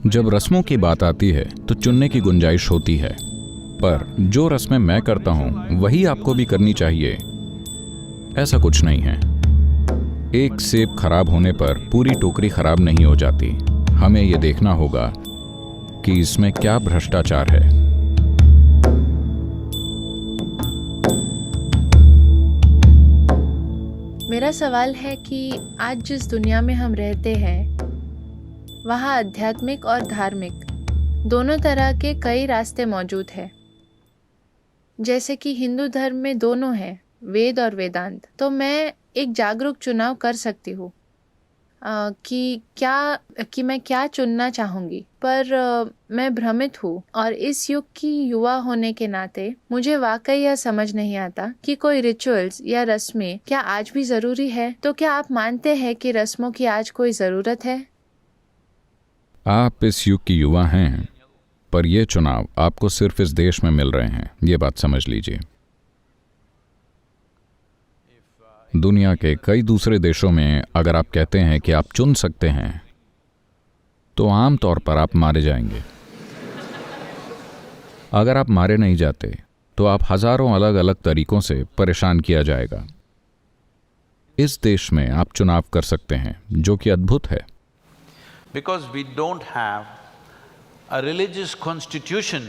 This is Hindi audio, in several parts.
जब रस्मों की बात आती है तो चुनने की गुंजाइश होती है, पर जो रस्में मैं करता हूं वही आपको भी करनी चाहिए, ऐसा कुछ नहीं है। एक सेब खराब होने पर पूरी टोकरी खराब नहीं हो जाती। हमें यह देखना होगा कि इसमें क्या भ्रष्टाचार है। मेरा सवाल है कि आज जिस दुनिया में हम रहते हैं वहाँ आध्यात्मिक और धार्मिक दोनों तरह के कई रास्ते मौजूद हैं। जैसे कि हिंदू धर्म में दोनों हैं, वेद और वेदांत। तो मैं एक जागरूक चुनाव कर सकती हूँ कि मैं क्या चुनना चाहूँगी, पर मैं भ्रमित हूँ और इस युग की युवा होने के नाते मुझे वाकई यह समझ नहीं आता कि कोई रिचुअल्स या रस्में क्या आज भी ज़रूरी है। तो क्या आप मानते हैं कि रस्मों की आज कोई ज़रूरत है? आप इस युग की युवा हैं, पर यह चुनाव आपको सिर्फ इस देश में मिल रहे हैं, ये बात समझ लीजिए। दुनिया के कई दूसरे देशों में अगर आप कहते हैं कि आप चुन सकते हैं, तो आम तौर पर आप मारे जाएंगे। अगर आप मारे नहीं जाते तो आप हजारों अलग अलग तरीकों से परेशान किया जाएगा। इस देश में आप चुनाव कर सकते हैं, जो कि अद्भुत है। Because we don't have a religious constitution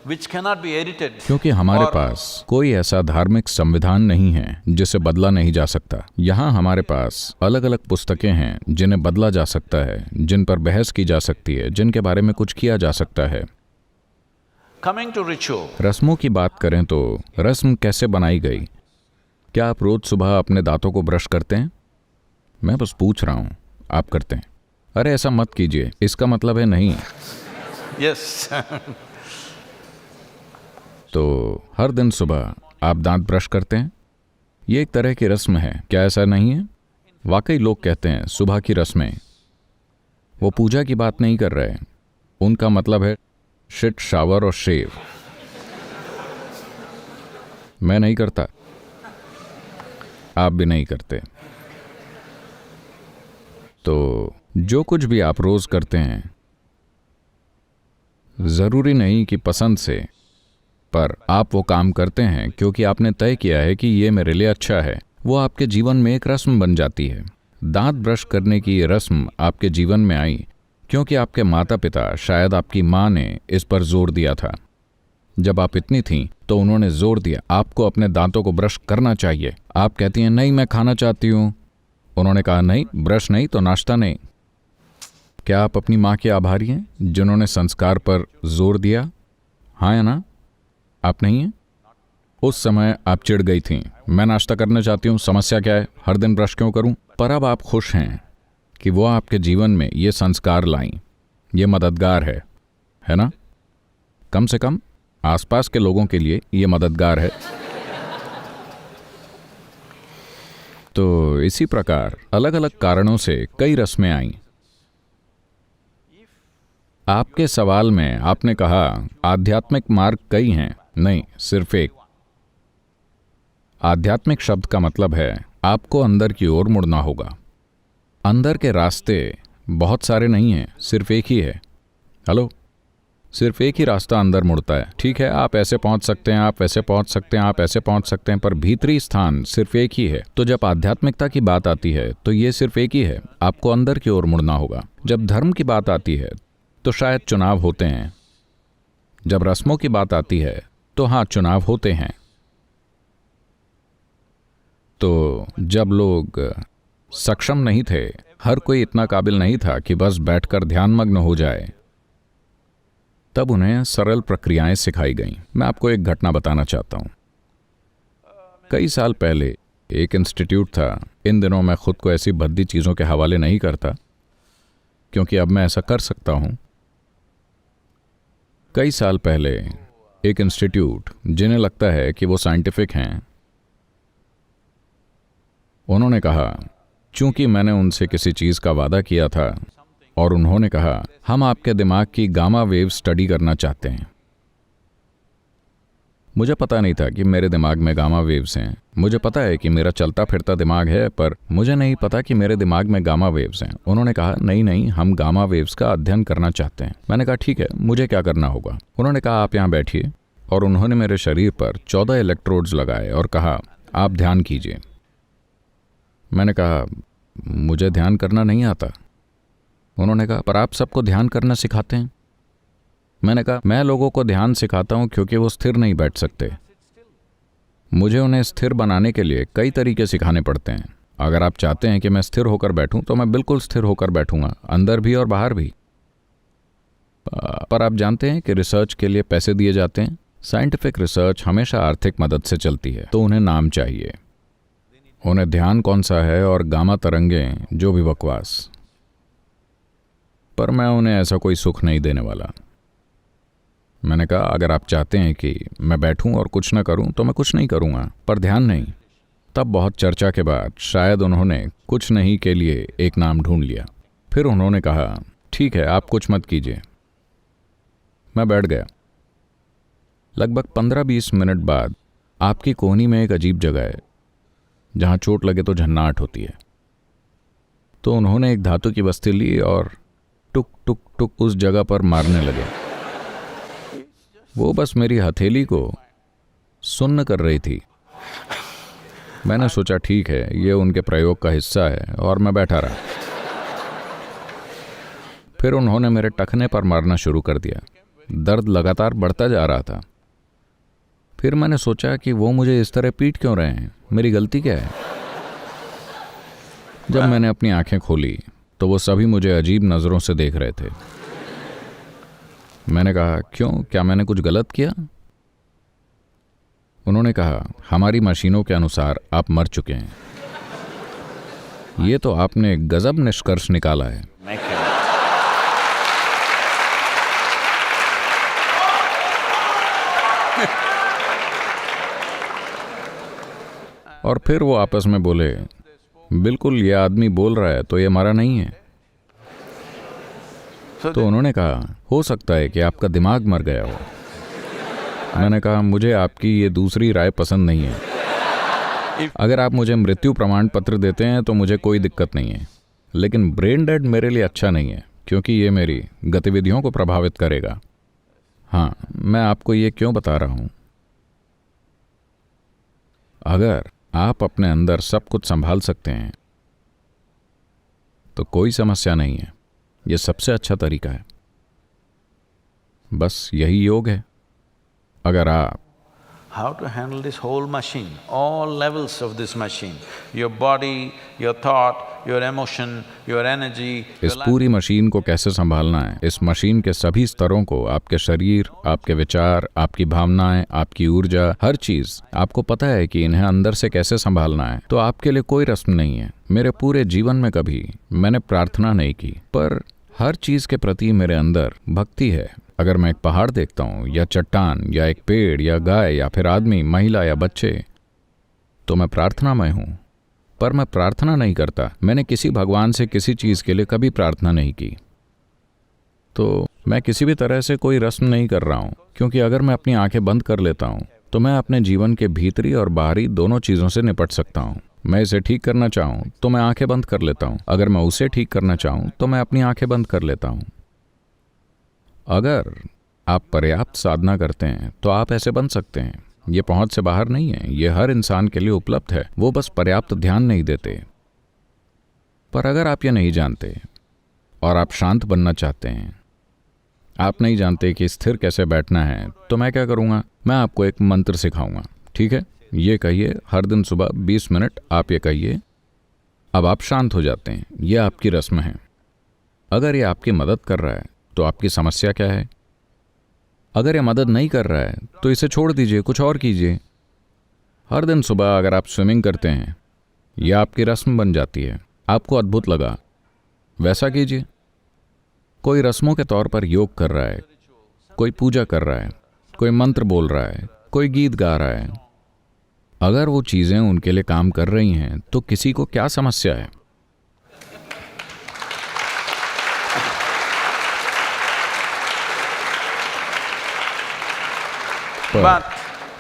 which cannot be edited. क्योंकि हमारे पास कोई ऐसा धार्मिक संविधान नहीं है जिसे बदला नहीं जा सकता। यहाँ हमारे पास अलग अलग पुस्तकें हैं जिन्हें बदला जा सकता है, जिन पर बहस की जा सकती है, जिनके बारे में कुछ किया जा सकता है। Coming to ritual, रस्मों की बात करें तो रस्म कैसे बनाई गई? क्या आप रोज सुबह अपने दांतों को ब्रश करते हैं? मैं बस पूछ रहा हूँ, आप करते हैं? अरे ऐसा मत कीजिए, इसका मतलब है नहीं। yes. तो हर दिन सुबह आप दांत ब्रश करते हैं, ये एक तरह की रस्म है, क्या ऐसा नहीं है? वाकई लोग कहते हैं सुबह की रस्में। वो पूजा की बात नहीं कर रहे, उनका मतलब है शिट, शावर और शेव। मैं नहीं करता, आप भी नहीं करते। तो जो कुछ भी आप रोज करते हैं, जरूरी नहीं कि पसंद से, पर आप वो काम करते हैं क्योंकि आपने तय किया है कि ये मेरे लिए अच्छा है। वो आपके जीवन में एक रस्म बन जाती है। दांत ब्रश करने की ये रस्म आपके जीवन में आई क्योंकि आपके माता पिता, शायद आपकी माँ ने इस पर जोर दिया था। जब आप इतनी थीं तो उन्होंने जोर दिया आपको अपने दांतों को ब्रश करना चाहिए। आप कहती हैं नहीं, मैं खाना चाहती हूँ। उन्होंने कहा नहीं, ब्रश नहीं तो नाश्ता नहीं। क्या आप अपनी माँ के आभारी हैं जिन्होंने संस्कार पर जोर दिया? हाँ या ना? आप नहीं हैं? उस समय आप चिढ़ गई थीं, मैं नाश्ता करना चाहती हूँ, समस्या क्या है, हर दिन ब्रश क्यों करूँ? पर अब आप खुश हैं कि वो आपके जीवन में ये संस्कार लाईं। ये मददगार है ना? कम से कम आसपास के लोगों के लिए ये मददगार है। तो इसी प्रकार अलग अलग कारणों से कई रस्में आईं। आपके सवाल में आपने कहा आध्यात्मिक मार्ग कई हैं, नहीं, सिर्फ एक। आध्यात्मिक शब्द का मतलब है आपको अंदर की ओर मुड़ना होगा। अंदर के रास्ते बहुत सारे नहीं हैं, सिर्फ एक ही है। हेलो, सिर्फ एक ही रास्ता अंदर मुड़ता है। ठीक है, आप ऐसे पहुंच सकते हैं, आप वैसे पहुंच सकते हैं, आप ऐसे पहुंच सकते हैं, पर भीतरी स्थान सिर्फ एक ही है। तो जब आध्यात्मिकता की बात आती है तो ये सिर्फ एक ही है, आपको अंदर की ओर मुड़ना होगा। जब धर्म की बात आती है तो शायद चुनाव होते हैं। जब रस्मों की बात आती है तो हाँ, चुनाव होते हैं। तो जब लोग सक्षम नहीं थे, हर कोई इतना काबिल नहीं था कि बस बैठकर ध्यानमग्न हो जाए, तब उन्हें सरल प्रक्रियाएं सिखाई गईं। मैं आपको एक घटना बताना चाहता हूं। कई साल पहले एक इंस्टीट्यूट था। इन दिनों मैं खुद को ऐसी भद्दी चीज़ों के हवाले नहीं करता क्योंकि अब मैं ऐसा कर सकता हूं। कई साल पहले एक इंस्टीट्यूट, जिन्हें लगता है कि वो साइंटिफिक हैं, उन्होंने कहा, चूंकि मैंने उनसे किसी चीज़ का वादा किया था और उन्होंने कहा हम आपके दिमाग की गामा वेव स्टडी करना चाहते हैं। मुझे पता नहीं था कि मेरे दिमाग में गामा वेव्स हैं। मुझे पता है कि मेरा चलता फिरता दिमाग है, पर मुझे नहीं पता कि मेरे दिमाग में गामा वेव्स हैं। उन्होंने कहा नहीं नहीं, हम गामा वेव्स का अध्ययन करना चाहते हैं। मैंने कहा ठीक है, मुझे क्या करना होगा? उन्होंने कहा आप यहाँ बैठिए, और उन्होंने मेरे शरीर पर 14 इलेक्ट्रोड्स लगाए और कहा आप ध्यान कीजिए। मैंने कहा मुझे ध्यान करना नहीं आता। उन्होंने कहा पर आप सबको ध्यान करना सिखाते हैं। मैंने कहा मैं लोगों को ध्यान सिखाता हूं क्योंकि वो स्थिर नहीं बैठ सकते। मुझे उन्हें स्थिर बनाने के लिए कई तरीके सिखाने पड़ते हैं। अगर आप चाहते हैं कि मैं स्थिर होकर बैठूं तो मैं बिल्कुल स्थिर होकर बैठूंगा, अंदर भी और बाहर भी। पर आप जानते हैं कि रिसर्च के लिए पैसे दिए जाते हैं। साइंटिफिक रिसर्च हमेशा आर्थिक मदद से चलती है, तो उन्हें नाम चाहिए। उन्हें ध्यान कौन सा है और गामा तरंगें, जो भी बकवास। पर मैं उन्हें ऐसा कोई सुख नहीं देने वाला। मैंने कहा अगर आप चाहते हैं कि मैं बैठूं और कुछ न करूं तो मैं कुछ नहीं करूंगा, पर ध्यान नहीं। तब बहुत चर्चा के बाद शायद उन्होंने कुछ नहीं के लिए एक नाम ढूंढ लिया। फिर उन्होंने कहा ठीक है, आप कुछ मत कीजिए। मैं बैठ गया। लगभग 15-20 मिनट बाद आपकी कोहनी में एक अजीब जगह है जहां चोट लगे तो झन्नाहट होती है। तो उन्होंने एक धातु की बस्ती ली और टुक टुक टुक उस जगह पर मारने लगे। वो बस मेरी हथेली को सुन्न कर रही थी। मैंने सोचा ठीक है, ये उनके प्रयोग का हिस्सा है, और मैं बैठा रहा। फिर उन्होंने मेरे टखने पर मारना शुरू कर दिया। दर्द लगातार बढ़ता जा रहा था। फिर मैंने सोचा कि वो मुझे इस तरह पीट क्यों रहे हैं, मेरी गलती क्या है? जब मैंने अपनी आंखें खोली तो वो सभी मुझे अजीब नज़रों से देख रहे थे। मैंने कहा क्यों, क्या मैंने कुछ गलत किया? उन्होंने कहा हमारी मशीनों के अनुसार आप मर चुके हैं। ये तो आपने गजब निष्कर्ष निकाला है। और फिर वो आपस में बोले बिल्कुल, ये आदमी बोल रहा है तो ये मरा नहीं है। तो उन्होंने कहा हो सकता है कि आपका दिमाग मर गया हो। मैंने कहा मुझे आपकी ये दूसरी राय पसंद नहीं है। अगर आप मुझे मृत्यु प्रमाण पत्र देते हैं तो मुझे कोई दिक्कत नहीं है, लेकिन ब्रेन डेड मेरे लिए अच्छा नहीं है क्योंकि ये मेरी गतिविधियों को प्रभावित करेगा। हाँ, मैं आपको ये क्यों बता रहा हूं? अगर आप अपने अंदर सब कुछ संभाल सकते हैं तो कोई समस्या नहीं है। यह सबसे अच्छा तरीका है। बस यही योग है। अगर आप How to handle this whole machine, all levels of this machine, your body, your thought, your emotion, your energy, इस पूरी मशीन को कैसे संभालना है, इस मशीन के सभी स्तरों को, आपके शरीर, आपके विचार, आपकी भावनाएं, आपकी ऊर्जा, हर चीज आपको पता है कि इन्हें अंदर से कैसे संभालना है, तो आपके लिए कोई रस्म नहीं है। मेरे पूरे जीवन में कभी मैंने प्रार्थना नहीं की, पर हर चीज के प्रति मेरे अंदर भक्ति है। अगर मैं एक पहाड़ देखता हूँ या चट्टान या एक पेड़ या गाय या फिर आदमी, महिला या बच्चे, तो मैं प्रार्थनामय हूँ। पर मैं प्रार्थना नहीं करता। मैंने किसी भगवान से किसी चीज के लिए कभी प्रार्थना नहीं की। तो मैं किसी भी तरह से कोई रस्म नहीं कर रहा हूँ, क्योंकि अगर मैं अपनी आंखें बंद कर लेता हूँ तो मैं अपने जीवन के भीतरी और बाहरी दोनों चीजों से निपट सकता हूँ। मैं इसे ठीक करना चाहूँ तो मैं आंखें बंद कर लेता हूँ, अगर मैं उसे ठीक करना चाहूँ तो मैं अपनी आंखें बंद कर लेता हूँ। अगर आप पर्याप्त साधना करते हैं तो आप ऐसे बन सकते हैं। ये पहुंच से बाहर नहीं है, ये हर इंसान के लिए उपलब्ध है। वो बस पर्याप्त ध्यान नहीं देते। पर अगर आप ये नहीं जानते और आप शांत बनना चाहते हैं, आप नहीं जानते कि स्थिर कैसे बैठना है, तो मैं क्या करूँगा, मैं आपको एक मंत्र सिखाऊंगा। ठीक है, ये कहिए हर दिन सुबह 20 मिनट आप ये कहिए। अब आप शांत हो जाते हैं। ये आपकी रस्म है। अगर ये आपकी मदद कर रहा है तो आपकी समस्या क्या है? अगर ये मदद नहीं कर रहा है तो इसे छोड़ दीजिए, कुछ और कीजिए। हर दिन सुबह अगर आप स्विमिंग करते हैं, यह आपकी रस्म बन जाती है। आपको अद्भुत लगा, वैसा कीजिए। कोई रस्मों के तौर पर योग कर रहा है, कोई पूजा कर रहा है, कोई मंत्र बोल रहा है, कोई गीत गा रहा है। अगर वो चीजें उनके लिए काम कर रही हैं तो किसी को क्या समस्या है?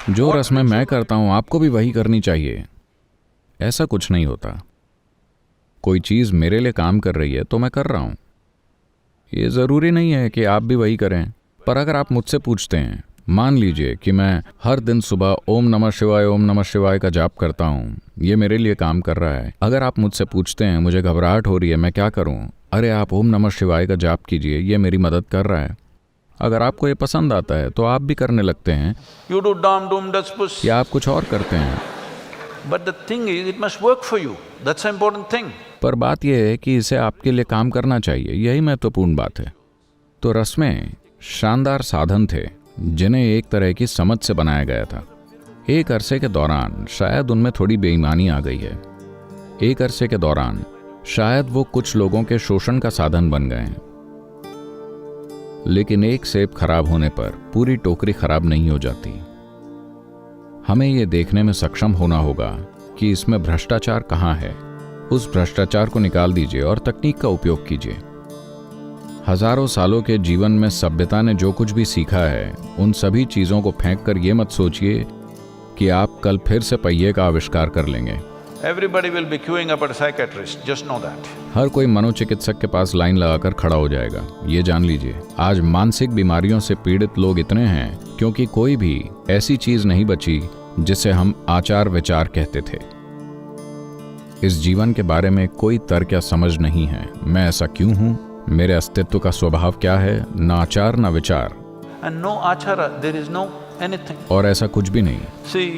जो रस्में मैं करता हूं आपको भी वही करनी चाहिए, ऐसा कुछ नहीं होता। कोई चीज़ मेरे लिए काम कर रही है तो मैं कर रहा हूं। ये ज़रूरी नहीं है कि आप भी वही करें। पर अगर आप मुझसे पूछते हैं, मान लीजिए कि मैं हर दिन सुबह ओम नमः शिवाय का जाप करता हूँ, ये मेरे लिए काम कर रहा है। अगर आप मुझसे पूछते हैं मुझे घबराहट हो रही है, मैं क्या करूँ? अरे आप ओम नमः शिवाय का जाप कीजिए, ये मेरी मदद कर रहा है। अगर आपको ये पसंद आता है तो आप भी करने लगते हैं, You do dam dum das puss. या आप कुछ और करते हैं। But the thing is, it must work for you. That's the important thing. पर बात यह है कि इसे आपके लिए काम करना चाहिए, यही महत्वपूर्ण बात है। तो रस्में शानदार साधन थे जिन्हें एक तरह की समझ से बनाया गया था। एक अरसे के दौरान शायद उनमें थोड़ी बेईमानी आ गई है। एक अरसे के दौरान शायद वो कुछ लोगों के शोषण का साधन बन गए हैं। लेकिन एक सेब खराब होने पर पूरी टोकरी खराब नहीं हो जाती। हमें ये देखने में सक्षम होना होगा कि इसमें भ्रष्टाचार कहाँ है। उस भ्रष्टाचार को निकाल दीजिए और तकनीक का उपयोग कीजिए। हजारों सालों के जीवन में सभ्यता ने जो कुछ भी सीखा है, उन सभी चीजों को फेंक कर ये मत सोचिए कि आप कल फिर से पहिए का आविष्कार कर लेंगे। Everybody will be queuing up at a psychiatrist, just know that. हर कोई मनोचिकित्सक के पास लाइन लगाकर खड़ा हो जाएगा, ये जान लीजिए। आज मानसिक बीमारियों से पीड़ित लोग इतने हैं क्योंकि कोई भी ऐसी चीज नहीं बची जिसे हम आचार विचार कहते थे। इस जीवन के बारे में कोई तर्क या समझ नहीं है। मैं ऐसा क्यों हूं, मेरे अस्तित्व का स्वभाव क्या है, न आचार न विचार। And no achara, there is no anything. और ऐसा कुछ भी नहीं। See,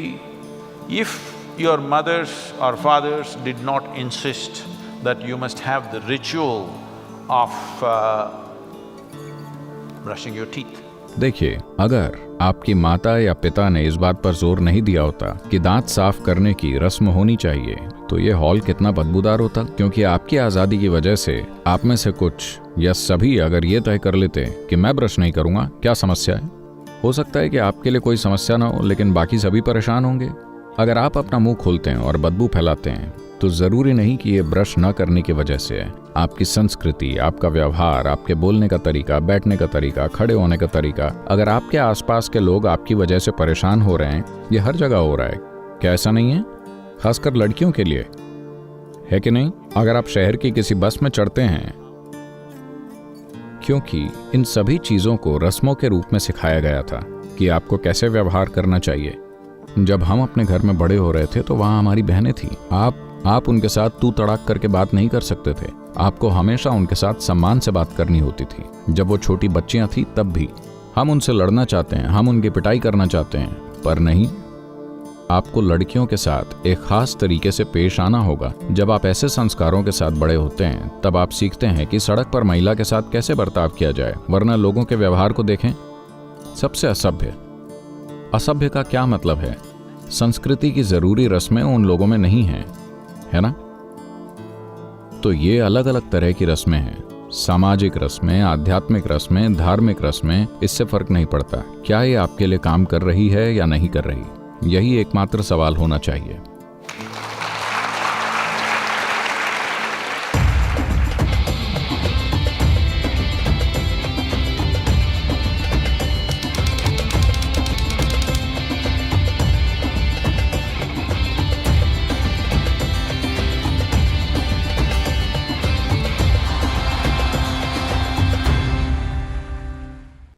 if your mothers or fathers did not insist that you must have the ritual of brushing your teeth. देखिए, अगर आपकी माता या पिता ने इस बात पर जोर नहीं दिया होता कि दांत साफ करने की रस्म होनी चाहिए, तो ये हॉल कितना बदबूदार होता। क्योंकि आपकी आज़ादी की वजह से आप में से कुछ या सभी अगर ये तय कर लेते कि मैं ब्रश नहीं करूँगा, क्या समस्या है? हो सकता है कि आपके लिए कोई समस्या ना हो, लेकिन बाकी सभी परेशान होंगे। अगर आप अपना मुंह खोलते हैं और बदबू फैलाते हैं तो ज़रूरी नहीं कि ये ब्रश न करने की वजह से है। आपकी संस्कृति, आपका व्यवहार, आपके बोलने का तरीका, बैठने का तरीका, खड़े होने का तरीका, अगर आपके आसपास के लोग आपकी वजह से परेशान हो रहे हैं, ये हर जगह हो रहा है। क्या ऐसा नहीं है? खासकर लड़कियों के लिए, है कि नहीं? अगर आप शहर की किसी बस में चढ़ते हैं, क्योंकि इन सभी चीज़ों को रस्मों के रूप में सिखाया गया था कि आपको कैसे व्यवहार करना चाहिए। जब हम अपने घर में बड़े हो रहे थे तो वहाँ हमारी बहनें थीं। आप उनके साथ तू तड़ाक करके बात नहीं कर सकते थे। आपको हमेशा उनके साथ सम्मान से बात करनी होती थी। जब वो छोटी बच्चियाँ थीं तब भी। हम उनसे लड़ना चाहते हैं, हम उनकी पिटाई करना चाहते हैं, पर नहीं। आपको लड़कियों के साथ एक खास तरीके से पेश आना होगा। जब आप ऐसे संस्कारों के साथ बड़े होते हैं तब आप सीखते हैं कि सड़क पर महिला के साथ कैसे बर्ताव किया जाए, वरना लोगों के व्यवहार को देखें। सबसे असभ्य का क्या मतलब है? संस्कृति की जरूरी रस्में उन लोगों में नहीं हैं, है ना? तो ये अलग अलग तरह की रस्में हैं। सामाजिक रस्में, आध्यात्मिक रस्में, धार्मिक रस्में, इससे फर्क नहीं पड़ता। क्या ये आपके लिए काम कर रही है या नहीं कर रही? यही एकमात्र सवाल होना चाहिए।